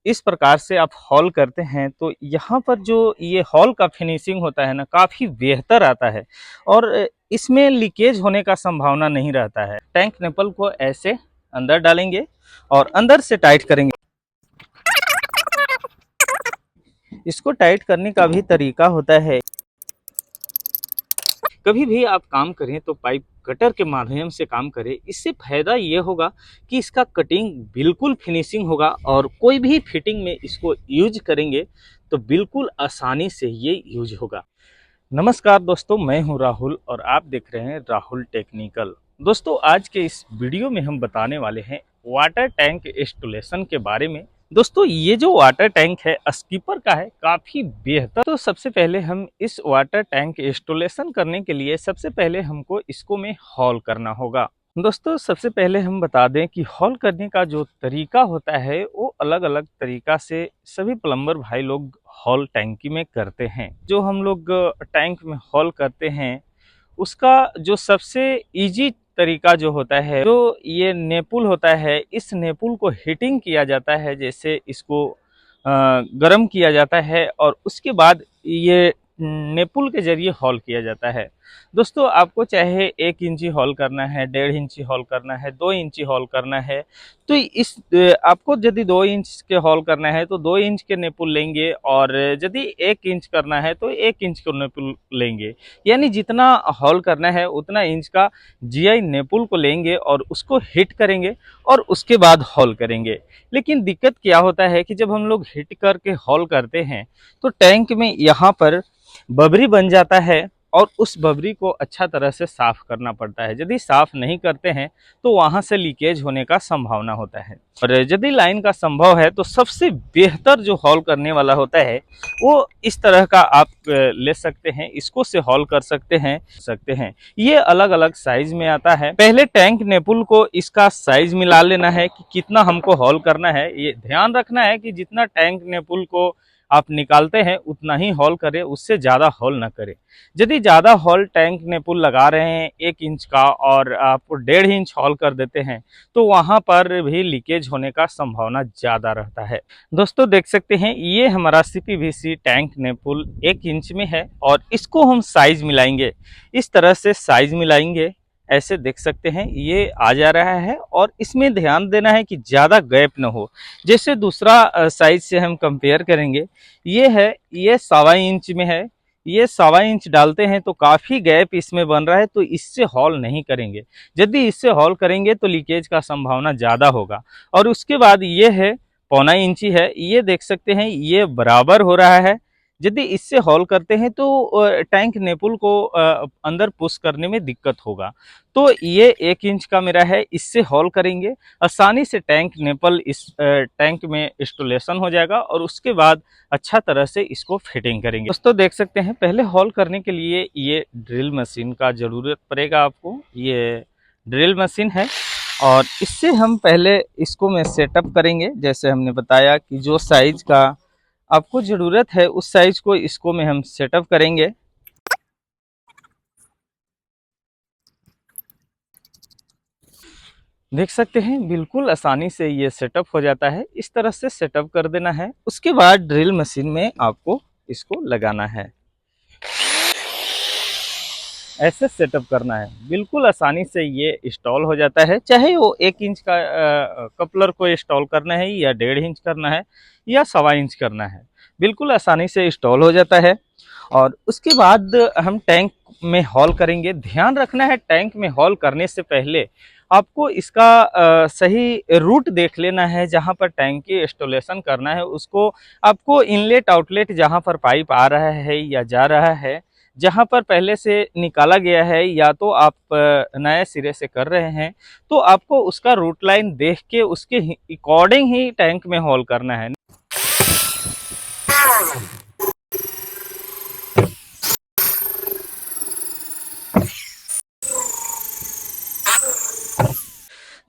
इस प्रकार से आप हॉल करते हैं तो यहाँ पर जो ये हॉल का फिनिशिंग होता है ना, काफ़ी बेहतर आता है और इसमें लीकेज होने का संभावना नहीं रहता है। टैंक निपल को ऐसे अंदर डालेंगे और अंदर से टाइट करेंगे। इसको टाइट करने का भी तरीका होता है। कभी भी आप काम करें तो पाइप कटर के माध्यम से काम करें। इससे फायदा ये होगा कि इसका कटिंग बिल्कुल फिनिशिंग होगा और कोई भी फिटिंग में इसको यूज करेंगे तो बिल्कुल आसानी से ये यूज होगा। नमस्कार दोस्तों, मैं हूं राहुल और आप देख रहे हैं राहुल टेक्निकल। दोस्तों, आज के इस वीडियो में हम बताने वाले हैं वाटर टैंक इंस्टॉलेशन के बारे में। दोस्तों, ये जो वाटर टैंक है स्कीपर का है, काफ़ी बेहतर। तो सबसे पहले हम इस वाटर टैंक इंस्टॉलेशन करने के लिए सबसे पहले हमको इसको में हॉल करना होगा। दोस्तों, सबसे पहले हम बता दें कि हॉल करने का जो तरीका होता है वो अलग अलग तरीका से सभी प्लम्बर भाई लोग हॉल टैंकी में करते हैं। जो हम लोग टैंक में हॉल करते हैं उसका जो सबसे इजी तरीका जो होता है, जो ये नेपुल होता है, इस नेपुल को हीटिंग किया जाता है। जैसे इसको गर्म किया जाता है और उसके बाद ये नेपुल के जरिए हॉल किया जाता है। दोस्तों, आपको चाहे 1 इंची हॉल करना है, 1.5 इंची हॉल करना है, 2 इंची हॉल करना है, तो इस आपको यदि 2 इंच के हॉल करना है तो 2 इंच के नेपुल लेंगे और यदि 1 इंच करना है तो 1 इंच के नेपुल लेंगे। यानी जितना हॉल करना है उतना इंच का जीआई नेपुल को लेंगे और उसको हिट करेंगे और उसके बाद हॉल करेंगे। लेकिन दिक्कत क्या होता है कि जब हम लोग हिट करके हॉल करते हैं तो टैंक में यहाँ पर बबरी बन जाता है और उस बबरी को अच्छा तरह से साफ करना पड़ता है। यदि साफ नहीं करते हैं तो वहां से लीकेज होने का संभावना होता है। और यदि लाइन का संभव है तो सबसे बेहतर जो हॉल करने वाला होता है वो इस तरह का आप ले सकते हैं, इसको से हॉल कर सकते हैं। ये अलग अलग साइज में आता है। पहले टैंक नेपुल को इसका साइज मिला लेना है कि कितना हमको हॉल करना है। ये ध्यान रखना है कि जितना टैंक नेपुल को आप निकालते हैं उतना ही हॉल करें, उससे ज़्यादा हॉल ना करें। यदि ज़्यादा हॉल टैंक नेपुल लगा रहे हैं 1 इंच का और आप 1.5 इंच हॉल कर देते हैं तो वहाँ पर भी लीकेज होने का संभावना ज़्यादा रहता है। दोस्तों, देख सकते हैं ये हमारा सीपीवीसी टैंक नेपुल 1 इंच में है और इसको हम साइज मिलाएंगे। इस तरह से साइज मिलाएंगे, ऐसे देख सकते हैं ये आ जा रहा है और इसमें ध्यान देना है कि ज़्यादा गैप न हो। जैसे दूसरा साइज से हम कंपेयर करेंगे, ये है, ये 1.25 इंच में है, ये 1.25 इंच डालते हैं तो काफ़ी गैप इसमें बन रहा है, तो इससे हॉल नहीं करेंगे। यदि इससे हॉल करेंगे तो लीकेज का संभावना ज़्यादा होगा। और उसके बाद ये है 1.25 इंची है, ये देख सकते हैं ये बराबर हो रहा है। यदि इससे हॉल करते हैं तो टैंक नेपुल को अंदर पुश करने में दिक्कत होगा। तो ये 1 इंच का मेरा है, इससे हॉल करेंगे, आसानी से टैंक नेपल इस टैंक में इंस्टॉलेशन हो जाएगा और उसके बाद अच्छा तरह से इसको फिटिंग करेंगे। दोस्तों, देख सकते हैं पहले हॉल करने के लिए ये ड्रिल मशीन का ज़रूरत पड़ेगा आपको। ये ड्रिल मशीन है और इससे हम पहले इसको में सेटअप करेंगे। जैसे हमने बताया कि जो साइज का आपको ज़रूरत है उस साइज को इसको में हम सेटअप करेंगे। देख सकते हैं बिल्कुल आसानी से ये सेटअप हो जाता है। इस तरह से सेटअप कर देना है, उसके बाद ड्रिल मशीन में आपको इसको लगाना है, ऐसे सेटअप करना है। बिल्कुल आसानी से ये इंस्टॉल हो जाता है, चाहे वो 1 इंच का कपलर को इंस्टॉल करना है या 1.5 इंच करना है या 1.25 इंच करना है, बिल्कुल आसानी से इंस्टॉल हो जाता है। और उसके बाद हम टैंक में हॉल करेंगे। ध्यान रखना है टैंक में हॉल करने से पहले आपको इसका सही रूट देख लेना है। जहाँ पर टैंक की इंस्टॉलेशन करना है उसको आपको इनलेट आउटलेट जहाँ पर पाइप आ रहा है या जा रहा है, जहाँ पर पहले से निकाला गया है या तो आप नए सिरे से कर रहे हैं, तो आपको उसका रूट लाइन देख के उसके अकॉर्डिंग ही टैंक में हॉल करना है।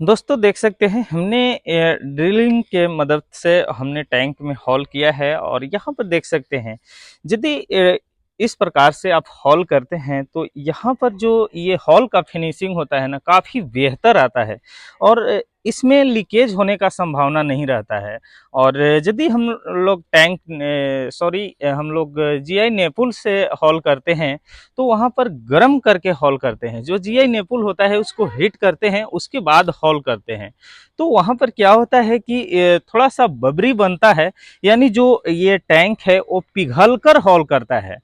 दोस्तों, देख सकते हैं हमने ड्रिलिंग के मदद से हमने टैंक में हॉल किया है और यहाँ पर देख सकते हैं यदि इस प्रकार से आप हॉल करते हैं तो यहाँ पर जो ये हॉल का फिनिशिंग होता है ना, काफ़ी बेहतर आता है। और इसमें लीकेज होने का संभावना नहीं रहता है। और यदि हम लोग हम लोग जीआई नेपुल से हॉल करते हैं तो वहाँ पर गर्म करके हॉल करते हैं। जो जीआई नेपुल होता है उसको हीट करते हैं, उसके बाद हॉल करते हैं। तो वहाँ पर क्या होता है कि थोड़ा सा बबरी बनता है, यानी जो ये टैंक है वो पिघल कर हॉल करता है।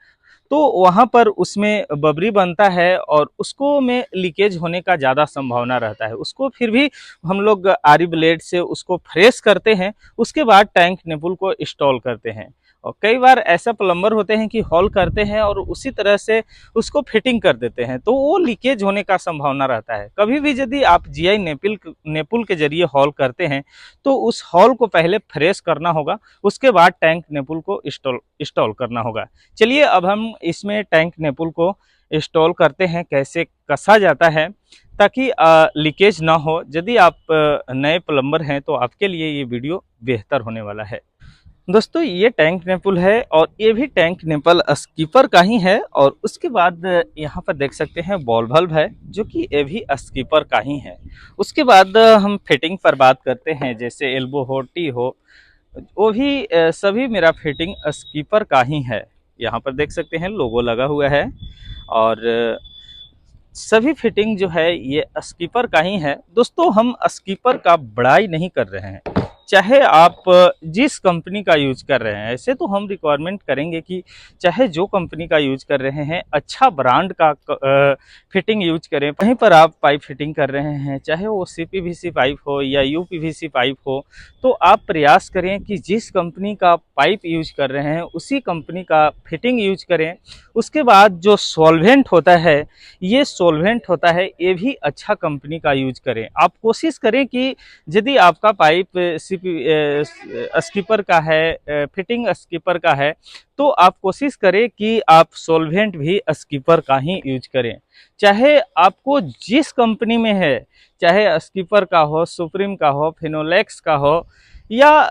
तो वहाँ पर उसमें बबरी बनता है और उसको में लीकेज होने का ज़्यादा संभावना रहता है। उसको फिर भी हम लोग आरी ब्लेड से उसको फ्रेश करते हैं, उसके बाद टैंक निपुल को इंस्टॉल करते हैं। और कई बार ऐसा प्लम्बर होते हैं कि हॉल करते हैं और उसी तरह से उसको फिटिंग कर देते हैं, तो वो लीकेज होने का संभावना रहता है। कभी भी यदि आप जीआई नेपुल के जरिए हॉल करते हैं तो उस हॉल को पहले फ्रेश करना होगा, उसके बाद टैंक नेपुल को इंस्टॉल करना होगा। चलिए अब हम इसमें टैंक नेपुल को इंस्टॉल करते हैं, कैसे कसा जाता है ताकि लीकेज ना हो। यदि आप नए प्लम्बर हैं तो आपके लिए ये वीडियो बेहतर होने वाला है। दोस्तों ये टैंक नेपुल है और ये भी टैंक नेपल स्कीपर का ही है। और उसके बाद यहाँ पर देख सकते हैं बॉल बल्ब है जो कि ये भी स्कीपर का ही है। उसके बाद हम फिटिंग पर बात करते हैं, जैसे एल्बो हो, टी हो, वो भी सभी मेरा फिटिंग स्कीपर का ही है। यहाँ पर देख सकते हैं लोगो लगा हुआ है और सभी फिटिंग जो है ये स्कीपर का ही है। दोस्तों हम स्कीपर का बड़ाई नहीं कर रहे हैं, चाहे आप जिस कंपनी का यूज कर रहे हैं, ऐसे तो हम रिक्वायरमेंट करेंगे कि चाहे जो कंपनी का यूज कर रहे हैं अच्छा ब्रांड का फिटिंग यूज करें। वहीं पर आप पाइप फिटिंग कर रहे हैं, चाहे वो सीपीवीसी पाइप हो या यूपीवीसी पाइप हो, तो आप प्रयास करें कि जिस कंपनी का पाइप यूज कर रहे हैं उसी कंपनी का फिटिंग यूज करें। उसके बाद जो सॉल्वेंट होता है, ये सॉल्वेंट होता है ये भी अच्छा कंपनी का यूज करें। आप कोशिश करें कि यदि आपका पाइप स्कीपर का है, फिटिंग स्कीपर का है, तो आप कोशिश करें कि आप सॉल्वेंट भी स्कीपर का ही यूज करें। चाहे आपको जिस कंपनी में है, चाहे स्कीपर का हो, सुप्रीम का हो, फिनोलेक्स का हो या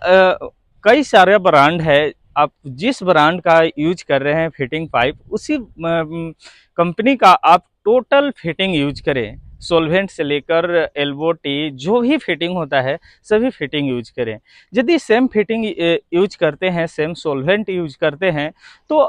कई सारे ब्रांड है, आप जिस ब्रांड का यूज कर रहे हैं फिटिंग पाइप, उसी कंपनी का आप टोटल फिटिंग यूज करें। सॉल्वेंट से लेकर एल्बो टी जो भी फिटिंग होता है सभी फिटिंग यूज करें। यदि सेम फिटिंग यूज करते हैं, सेम सॉल्वेंट यूज करते हैं, तो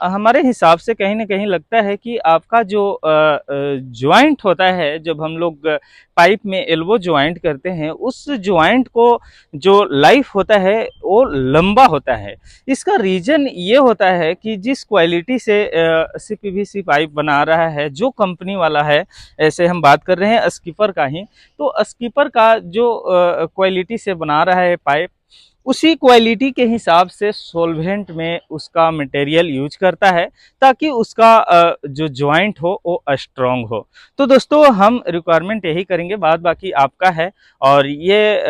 हमारे हिसाब से कहीं ना कहीं लगता है कि आपका जो ज्वाइंट होता है, जब हम लोग पाइप में एल्बो ज्वाइंट करते हैं, उस ज्वाइंट को जो लाइफ होता है वो लंबा होता है। इसका रीजन ये होता है कि जिस क्वालिटी से सीपीवीसी पाइप बना रहा है जो कंपनी वाला है, ऐसे हम बात कर रहे हैं स्कीपर का ही, तो स्कीपर का जो क्वालिटी से बना रहा है पाइप, उसी क्वालिटी के हिसाब से सॉल्वेंट में उसका मटेरियल यूज करता है ताकि उसका जो जॉइंट हो वो स्ट्रॉन्ग हो। तो दोस्तों हम रिक्वायरमेंट यही करेंगे, बाद बाकी आपका है। और ये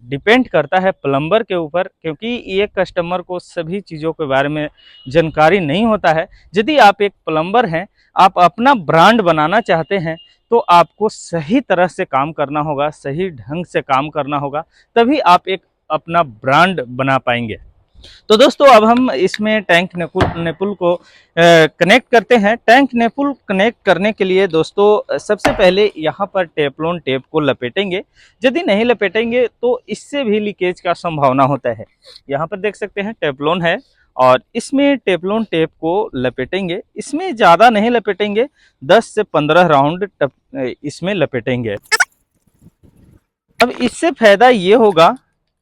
डिपेंड करता है प्लम्बर के ऊपर, क्योंकि ये कस्टमर को सभी चीज़ों के बारे में जानकारी नहीं होता है। यदि आप एक प्लम्बर हैं, आप अपना ब्रांड बनाना चाहते हैं, तो आपको सही तरह से काम करना होगा, सही ढंग से काम करना होगा, तभी आप एक अपना ब्रांड बना पाएंगे। तो दोस्तों अब हम इसमें टैंक नेपुल को कनेक्ट करते हैं। टैंक नेपुल कनेक्ट करने के लिए दोस्तों सबसे पहले यहाँ पर टेफ्लॉन टेप को लपेटेंगे। यदि नहीं लपेटेंगे तो इससे भी लीकेज का संभावना होता है। यहाँ पर देख सकते हैं टेफ्लॉन है और इसमें टेफ्लॉन टेप को लपेटेंगे। इसमें ज़्यादा नहीं लपेटेंगे, 10 से 15 राउंड इसमें लपेटेंगे। अब इससे फायदा ये होगा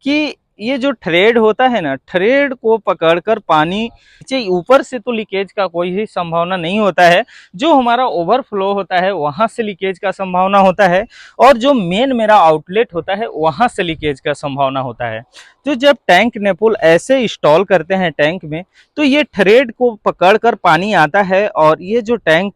कि ये जो थ्रेड होता है ना, थ्रेड को पकड़कर पानी नीचे, ऊपर से तो लीकेज का कोई ही संभावना नहीं होता है। जो हमारा ओवरफ्लो होता है वहां से लीकेज का संभावना होता है, और जो मेन मेरा आउटलेट होता है वहां से लीकेज का संभावना होता है। तो जब टैंक नेपुल ऐसे इंस्टॉल करते हैं टैंक में, तो ये थ्रेड को पकड़कर पानी आता है और ये जो टैंक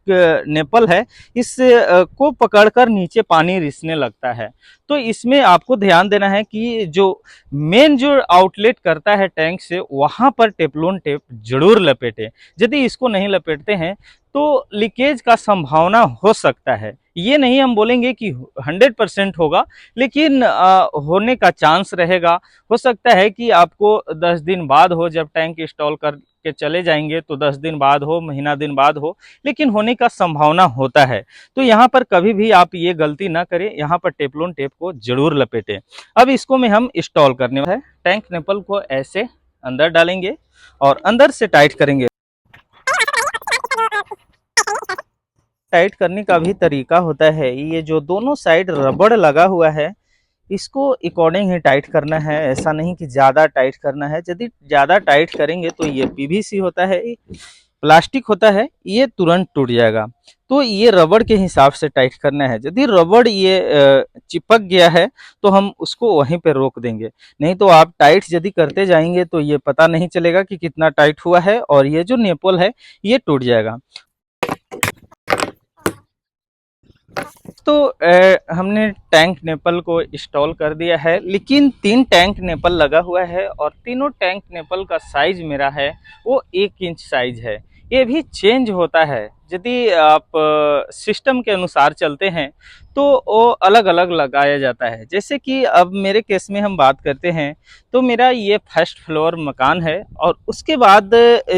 नेपल है इस को पकड़कर नीचे पानी रिसने लगता है। तो इसमें आपको ध्यान देना है कि जो मेन जो आउटलेट करता है टैंक से, वहां पर टेफ्लॉन टेप जरूर लपेटें। यदि इसको नहीं लपेटते हैं तो लीकेज का संभावना हो सकता है। ये नहीं हम बोलेंगे कि 100% होगा, लेकिन होने का चांस रहेगा। हो सकता है कि आपको 10 दिन बाद हो, जब टैंक इंस्टॉल करके चले जाएंगे तो 10 दिन बाद हो, महीना दिन बाद हो, लेकिन होने का संभावना होता है। तो यहाँ पर कभी भी आप ये गलती ना करें, यहाँ पर टेफ्लॉन टेप को जरूर लपेटें। अब इसको में हम इंस्टॉल करने वाले हैं। टैंक निपल को ऐसे अंदर डालेंगे और अंदर से टाइट करेंगे। टाइट करने का भी तरीका होता है, ये जो दोनों साइड रबड़ लगा हुआ है इसको अकॉर्डिंग ही टाइट करना है, ऐसा नहीं कि ज़्यादा टाइट करना है। यदि ज़्यादा टाइट करेंगे तो ये पीवीसी होता है, प्लास्टिक होता है, ये तुरंत टूट जाएगा। तो ये रबड़ के हिसाब से टाइट करना है। यदि रबड़ ये चिपक गया है तो हम उसको वहीं पे रोक देंगे, नहीं तो आप टाइट यदि करते जाएंगे तो ये पता नहीं चलेगा कि कितना टाइट हुआ है और ये जो नेपल है ये टूट जाएगा। तो हमने टैंक नेपल को इंस्टॉल कर दिया है, लेकिन 3 टैंक नेपल लगा हुआ है और तीनों टैंक नेपल का साइज मेरा है वो 1 इंच साइज है। ये भी चेंज होता है, यदि आप सिस्टम के अनुसार चलते हैं तो वो अलग अलग लगाया जाता है। जैसे कि अब मेरे केस में हम बात करते हैं तो मेरा ये फर्स्ट फ्लोर मकान है और उसके बाद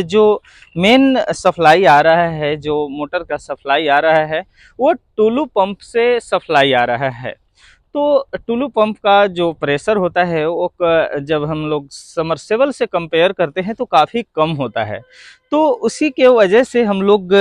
जो मेन सप्लाई आ रहा है, जो मोटर का सप्लाई आ रहा है वो टुल्लू पंप से सप्लाई आ रहा है। तो टुल्लू पंप का जो प्रेशर होता है वो जब हम लोग समरसेबल से कंपेयर करते हैं तो काफ़ी कम होता है। तो उसी के वजह से हम लोग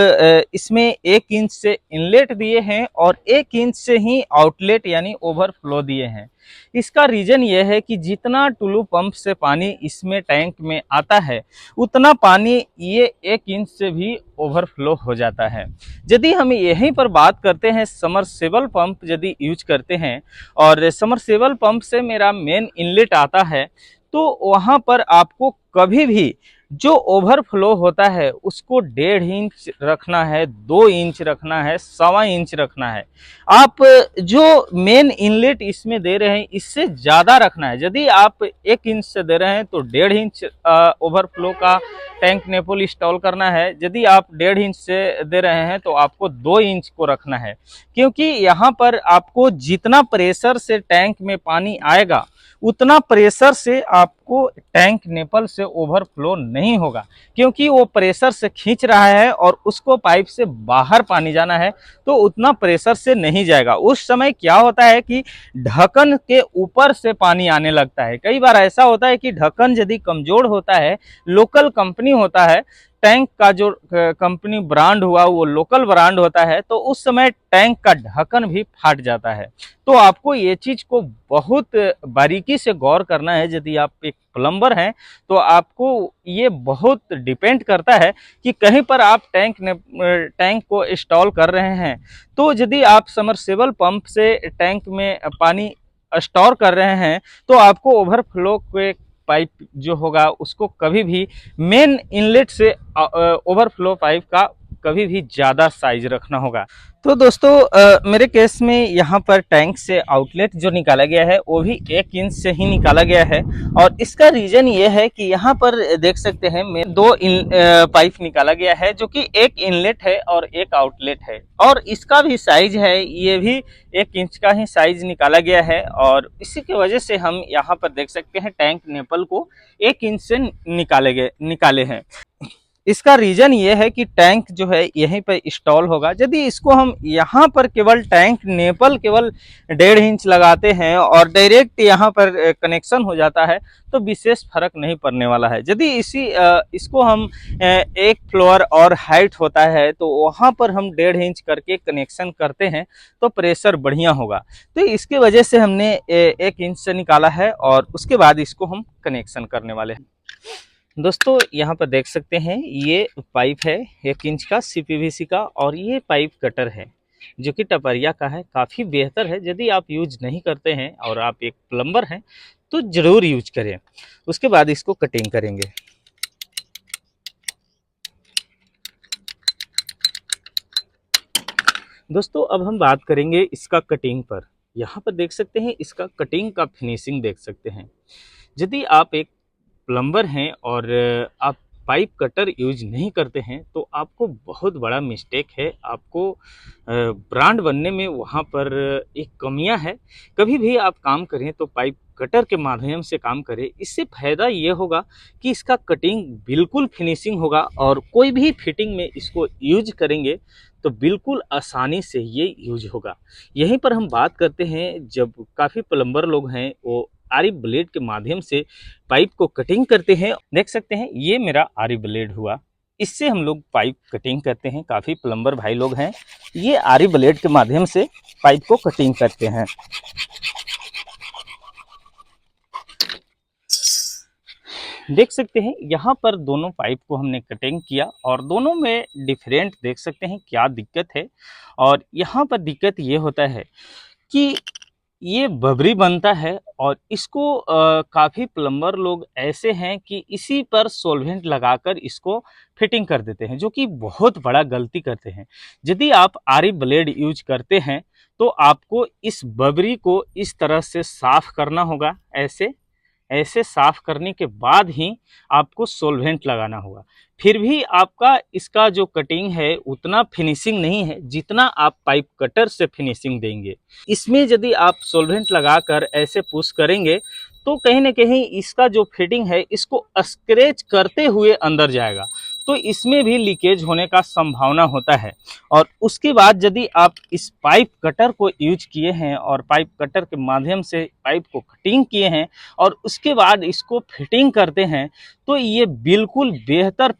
इसमें 1 इंच से इनलेट दिए हैं और 1 इंच से ही आउटलेट यानी ओवरफ्लो दिए हैं। इसका रीज़न ये है कि जितना टुल्लू पंप से पानी इसमें टैंक में आता है उतना पानी ये 1 इंच से भी ओवरफ्लो हो जाता है। यदि हम यहीं पर बात करते हैं समरसेबल पंप यदि यूज करते हैं और समरसेबल पंप से मेरा मेन इनलेट आता है, तो वहाँ पर आपको कभी भी जो ओवरफ्लो होता है उसको 1.5 इंच रखना है, 2 इंच रखना है, 1.25 इंच रखना है। आप जो मेन इनलेट इसमें दे रहे हैं इससे ज़्यादा रखना है। यदि आप 1 इंच से दे रहे हैं तो 1.5 इंच ओवरफ्लो का टैंक नेपल इंस्टॉल करना है। यदि आप 1.5 इंच से दे रहे हैं तो आपको 2 इंच को रखना है, क्योंकि यहाँ पर आपको जितना प्रेशर से टैंक में पानी आएगा उतना प्रेशर से आपको टैंक नेपल से ओवरफ्लो नहीं होगा, क्योंकि वो प्रेशर से खींच रहा है और उसको पाइप से बाहर पानी जाना है तो उतना प्रेशर से नहीं जाएगा। उस समय क्या होता है कि ढक्कन के ऊपर से पानी आने लगता है। कई बार ऐसा होता है कि ढक्कन यदि कमजोर होता है, लोकल कंपनी होता है, टैंक का जो कंपनी ब्रांड हुआ वो लोकल ब्रांड होता है, तो उस समय टैंक का ढक्कन भी फट जाता है। तो आपको ये चीज़ को बहुत बारीकी से गौर करना है। यदि आप एक प्लम्बर हैं तो आपको ये बहुत डिपेंड करता है कि कहीं पर आप टैंक को इंस्टॉल कर रहे हैं तो यदि आप समरसेबल पंप से टैंक में पानी स्टोर कर रहे हैं तो आपको ओवरफ्लो के पाइप जो होगा उसको कभी भी मेन इनलेट से ओवरफ्लो पाइप का कभी भी ज़्यादा साइज रखना होगा। तो दोस्तों मेरे केस में यहाँ पर टैंक से आउटलेट जो निकाला गया है वो भी 1 इंच से ही निकाला गया है और इसका रीज़न ये है कि यहाँ पर देख सकते हैं मैं 2 पाइप निकाला गया है, जो कि 1 इनलेट है और 1 आउटलेट है और इसका भी साइज है ये भी 1 इंच का ही साइज निकाला गया है। और इसी की वजह से हम यहाँ पर देख सकते हैं टैंक नेपल को 1 इंच से निकाले हैं। इसका रीजन ये है कि टैंक जो है यहीं पर इंस्टॉल होगा। यदि इसको हम यहाँ पर केवल टैंक नेपल केवल 1.5 इंच लगाते हैं और डायरेक्ट यहाँ पर कनेक्शन हो जाता है तो विशेष फर्क नहीं पड़ने वाला है। यदि इसको हम 1 फ्लोर और हाइट होता है तो वहाँ पर हम 1.5 इंच करके कनेक्शन करते हैं तो प्रेशर बढ़िया होगा। तो इसके वजह से हमने 1 इंच से निकाला है और उसके बाद इसको हम कनेक्शन करने वाले हैं। दोस्तों यहाँ पर देख सकते हैं ये पाइप है 1 इंच का सीपीवीसी का और ये पाइप कटर है जो कि टपरिया का है, काफ़ी बेहतर है। यदि आप यूज नहीं करते हैं और आप एक प्लम्बर हैं तो ज़रूर यूज करें। उसके बाद इसको कटिंग करेंगे। दोस्तों अब हम बात करेंगे इसका कटिंग पर। यहाँ पर देख सकते हैं इसका कटिंग का फिनिशिंग देख सकते हैं। यदि आप एक प्लम्बर हैं और आप पाइप कटर यूज नहीं करते हैं तो आपको बहुत बड़ा मिस्टेक है। आपको ब्रांड बनने में वहाँ पर एक कमियां है। कभी भी आप काम करें तो पाइप कटर के माध्यम से काम करें। इससे फ़ायदा ये होगा कि इसका कटिंग बिल्कुल फिनिशिंग होगा और कोई भी फिटिंग में इसको यूज करेंगे तो बिल्कुल आसानी से ये यूज होगा। यहीं पर हम बात करते हैं, जब काफ़ी प्लम्बर लोग हैं वो आरी ब्लेड के माध्यम से पाइप को कटिंग करते हैं। देख सकते हैं ये मेरा आरी ब्लेड हुआ, इससे हम लोग पाइप कटिंग करते हैं। काफ़ी प्लम्बर भाई लोग हैं ये आरी ब्लेड के माध्यम से पाइप को कटिंग करते हैं। देख सकते हैं यहाँ पर दोनों पाइप को हमने कटिंग किया और दोनों में डिफरेंट देख सकते हैं क्या दिक्कत है। और यहाँ पर दिक्कत ये होता है कि ये बबरी बनता है और इसको काफ़ी प्लम्बर लोग ऐसे हैं कि इसी पर सॉल्वेंट लगाकर इसको फिटिंग कर देते हैं, जो कि बहुत बड़ा गलती करते हैं। यदि आप आरी ब्लेड यूज करते हैं तो आपको इस बबरी को इस तरह से साफ करना होगा। ऐसे साफ करने के बाद ही आपको सॉल्वेंट लगाना होगा। फिर भी आपका इसका जो कटिंग है उतना फिनिशिंग नहीं है जितना आप पाइप कटर से फिनिशिंग देंगे। इसमें यदि आप सॉल्वेंट लगाकर ऐसे पुश करेंगे तो कहीं ना कहीं इसका जो फिटिंग है इसको स्क्रैच करते हुए अंदर जाएगा, तो इसमें भी लीकेज होने का संभावना होता है। और उसके बाद यदि आप इस पाइप कटर को यूज किए हैं और पाइप कटर के माध्यम से पाइप को कटिंग किए हैं और उसके बाद इसको फिटिंग करते हैं तो ये बिल्कुल बेहतर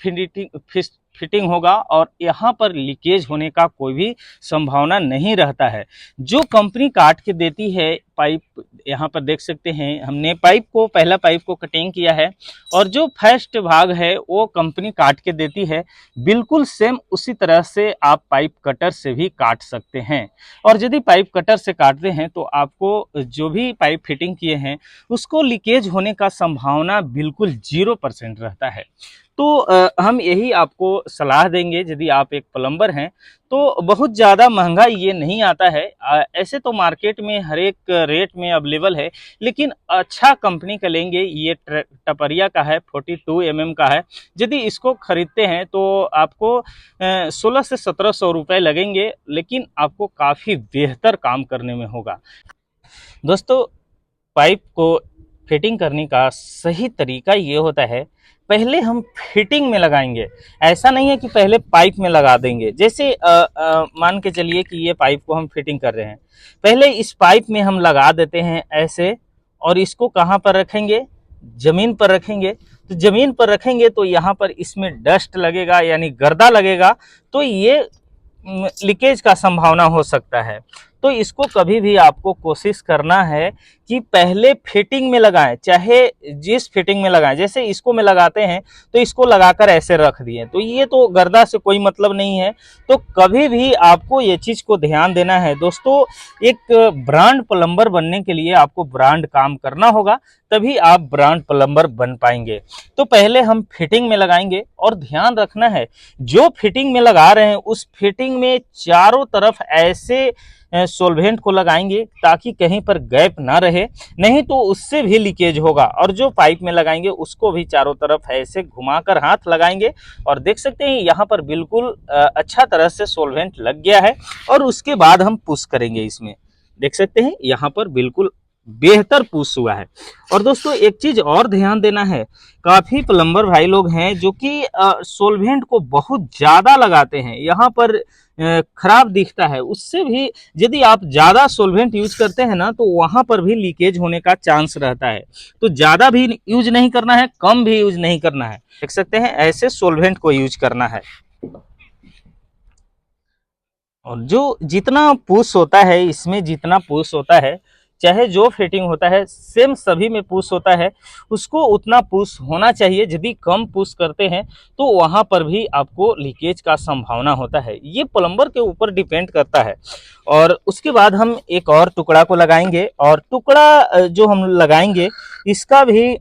फिटिंग होगा और यहाँ पर लीकेज होने का कोई भी संभावना नहीं रहता है। जो कंपनी काट के देती है पाइप, यहाँ पर देख सकते हैं हमने पहला पाइप को कटिंग किया है और जो फर्स्ट भाग है वो कंपनी काट के देती है, बिल्कुल सेम उसी तरह से आप पाइप कटर से भी काट सकते हैं। और यदि पाइप कटर से काटते हैं तो आपको जो भी पाइप फिटिंग किए हैं उसको लीकेज होने का संभावना बिल्कुल 0% रहता है। तो हम यही आपको सलाह देंगे, यदि आप एक प्लम्बर हैं तो बहुत ज़्यादा महंगा ये नहीं आता है। ऐसे तो मार्केट में हर एक रेट में अवेलेबल है, लेकिन अच्छा कंपनी का लेंगे। ये टपरिया का है, 42 mm का है। यदि इसको खरीदते हैं तो आपको 16 से 1700 रुपये लगेंगे, लेकिन आपको काफ़ी बेहतर काम करने में होगा। दोस्तों, पाइप को फिटिंग करने का सही तरीका ये होता है, पहले हम फिटिंग में लगाएंगे। ऐसा नहीं है कि पहले पाइप में लगा देंगे। जैसे मान के चलिए कि ये पाइप को हम फिटिंग कर रहे हैं, पहले इस पाइप में हम लगा देते हैं ऐसे, और इसको कहाँ पर रखेंगे? ज़मीन पर रखेंगे। तो ज़मीन पर रखेंगे तो यहाँ पर इसमें डस्ट लगेगा, यानी गर्दा लगेगा, तो ये लीकेज का संभावना हो सकता है। तो इसको कभी भी आपको कोशिश करना है कि पहले फिटिंग में लगाएं, चाहे जिस फिटिंग में लगाएं। जैसे इसको में लगाते हैं तो इसको लगाकर ऐसे रख दिए, तो ये तो गर्दा से कोई मतलब नहीं है। तो कभी भी आपको ये चीज़ को ध्यान देना है। दोस्तों, एक ब्रांड प्लम्बर बनने के लिए आपको ब्रांड काम करना होगा, तभी आप ब्रांड प्लम्बर बन पाएंगे। तो पहले हम फिटिंग में लगाएंगे और ध्यान रखना है जो फिटिंग में लगा रहे हैं उस फिटिंग में चारों तरफ ऐसे सॉल्वेंट को लगाएंगे ताकि कहीं पर गैप ना रहे, नहीं तो उससे भी लीकेज होगा। और जो पाइप में लगाएंगे उसको भी चारों तरफ ऐसे घुमाकर हाथ लगाएंगे और देख सकते हैं यहाँ पर बिल्कुल अच्छा तरह से सॉल्वेंट लग गया है। और उसके बाद हम पुश करेंगे इसमें, देख सकते हैं यहाँ पर बिल्कुल बेहतर पुश हुआ है। और दोस्तों, एक चीज और ध्यान देना है, काफी प्लम्बर भाई लोग हैं जो कि सॉल्वेंट को बहुत ज्यादा लगाते हैं, यहाँ पर खराब दिखता है। उससे भी यदि आप ज़्यादा सॉल्वेंट यूज करते हैं ना तो वहाँ पर भी लीकेज होने का चांस रहता है। तो ज़्यादा भी यूज नहीं करना है, कम भी यूज नहीं करना है। देख सकते हैं ऐसे सॉल्वेंट को यूज करना है। और जो जितना पुश होता है, इसमें जितना पुश होता है, चाहे जो फिटिंग होता है सेम सभी में पुश होता है, उसको उतना पुश होना चाहिए। यदि कम पुश करते हैं तो वहाँ पर भी आपको लीकेज का संभावना होता है। ये प्लम्बर के ऊपर डिपेंड करता है। और उसके बाद हम एक और टुकड़ा को लगाएंगे, और टुकड़ा जो हम लगाएंगे इसका भी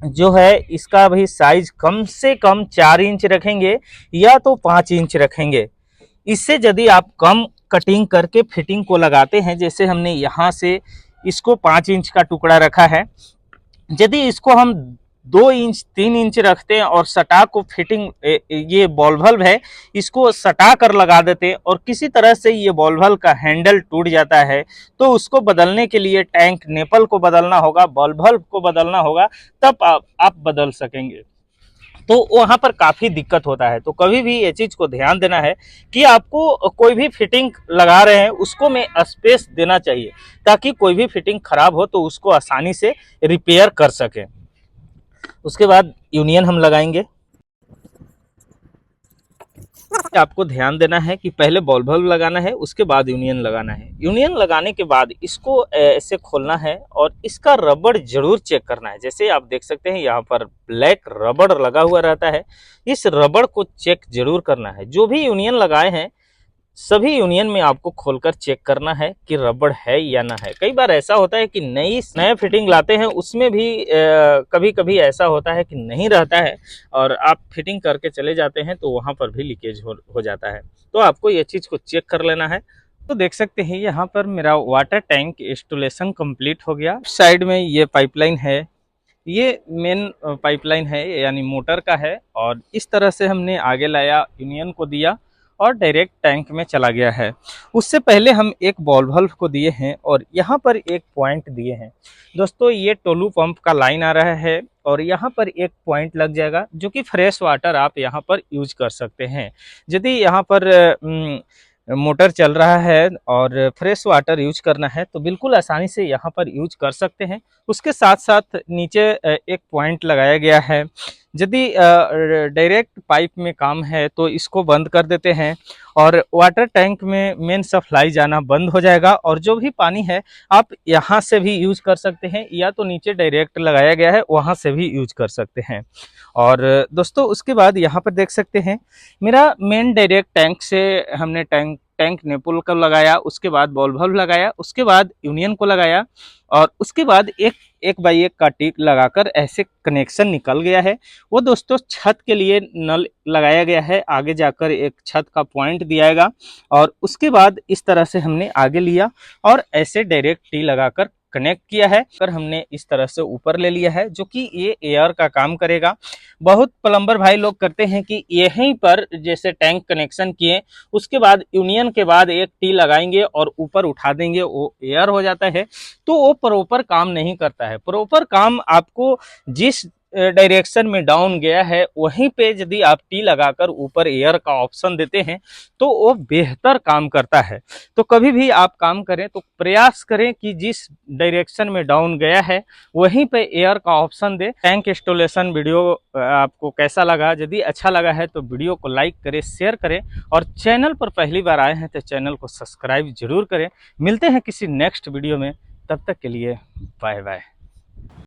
जो है, इसका भी साइज कम से कम 4 इंच रखेंगे या तो 5 इंच रखेंगे। इससे यदि आप कम कटिंग करके फिटिंग को लगाते हैं, जैसे हमने यहाँ से इसको 5 इंच का टुकड़ा रखा है, यदि इसको हम 2 इंच 3 इंच रखते हैं और सटा को फिटिंग, ये बॉल वाल्व है इसको सटा कर लगा देते हैं और किसी तरह से ये बॉल वाल्व का हैंडल टूट जाता है तो उसको बदलने के लिए टैंक नेपल को बदलना होगा, बॉल वाल्व को बदलना होगा, तब आप बदल सकेंगे। तो वहाँ पर काफ़ी दिक्कत होता है। तो कभी भी ये चीज़ को ध्यान देना है कि आपको कोई भी फिटिंग लगा रहे हैं उसको में स्पेस देना चाहिए ताकि कोई भी फिटिंग खराब हो तो उसको आसानी से रिपेयर कर सकें। उसके बाद यूनियन हम लगाएंगे। आपको ध्यान देना है कि पहले बॉल वाल्व लगाना है, उसके बाद यूनियन लगाना है। यूनियन लगाने के बाद इसको ऐसे खोलना है और इसका रबड़ जरूर चेक करना है। जैसे आप देख सकते हैं यहाँ पर ब्लैक रबड़ लगा हुआ रहता है, इस रबड़ को चेक जरूर करना है। जो भी यूनियन लगाए हैं सभी यूनियन में आपको खोलकर चेक करना है कि रबड़ है या ना है। कई बार ऐसा होता है कि नया फिटिंग लाते हैं उसमें भी कभी कभी ऐसा होता है कि नहीं रहता है और आप फिटिंग करके चले जाते हैं तो वहाँ पर भी लीकेज हो जाता है। तो आपको ये चीज़ को चेक कर लेना है। तो देख सकते हैं यहाँ पर मेरा वाटर टैंक इंस्टॉलेशन कंप्लीट हो गया। साइड में ये पाइपलाइन है, ये मेन पाइपलाइन है यानी मोटर का है और इस तरह से हमने आगे लाया, यूनियन को दिया और डायरेक्ट टैंक में चला गया है। उससे पहले हम एक बॉल वाल्व को दिए हैं और यहाँ पर एक पॉइंट दिए हैं। दोस्तों ये टोलू पंप का लाइन आ रहा है और यहाँ पर एक पॉइंट लग जाएगा जो कि फ्रेश वाटर आप यहाँ पर यूज कर सकते हैं। यदि यहाँ पर मोटर चल रहा है और फ्रेश वाटर यूज करना है तो बिल्कुल आसानी से यहाँ पर यूज कर सकते हैं। उसके साथ साथ नीचे एक पॉइंट लगाया गया है। यदि डायरेक्ट पाइप में काम है तो इसको बंद कर देते हैं और वाटर टैंक में मेन सप्लाई जाना बंद हो जाएगा और जो भी पानी है आप यहाँ से भी यूज कर सकते हैं या तो नीचे डायरेक्ट लगाया गया है वहाँ से भी यूज कर सकते हैं। और दोस्तों उसके बाद यहाँ पर देख सकते हैं मेरा मेन डायरेक्ट टैंक से हमने टैंक नेपुल को लगाया, उसके बाद बॉल वाल्व लगाया, उसके बाद यूनियन को लगाया और उसके बाद एक बाई एक का टिक लगाकर ऐसे कनेक्शन निकल गया है। वो दोस्तों छत के लिए नल लगाया गया है, आगे जाकर एक छत का पॉइंट दिया जाएगा और उसके बाद इस तरह से हमने आगे लिया और ऐसे डायरेक्ट टी लगाकर कनेक्ट किया है। कर हमने इस तरह से ऊपर ले लिया है जो कि ये एयर का काम करेगा। बहुत प्लम्बर भाई लोग करते हैं कि यहीं पर जैसे टैंक कनेक्शन किए उसके बाद यूनियन के बाद एक टी लगाएंगे और ऊपर उठा देंगे, वो एयर हो जाता है। तो वो प्रॉपर काम नहीं करता है। प्रॉपर काम आपको जिस डायरेक्शन में डाउन गया है वहीं पे यदि आप टी लगाकर ऊपर एयर का ऑप्शन देते हैं तो वो बेहतर काम करता है। तो कभी भी आप काम करें तो प्रयास करें कि जिस डायरेक्शन में डाउन गया है वहीं पे एयर का ऑप्शन दे। टैंक इंस्टॉलेशन वीडियो आपको कैसा लगा? यदि अच्छा लगा है तो वीडियो को लाइक करें, शेयर करें और चैनल पर पहली बार आए हैं तो चैनल को सब्सक्राइब जरूर करें। मिलते हैं किसी नेक्स्ट वीडियो में, तब तक के लिए बाय बाय।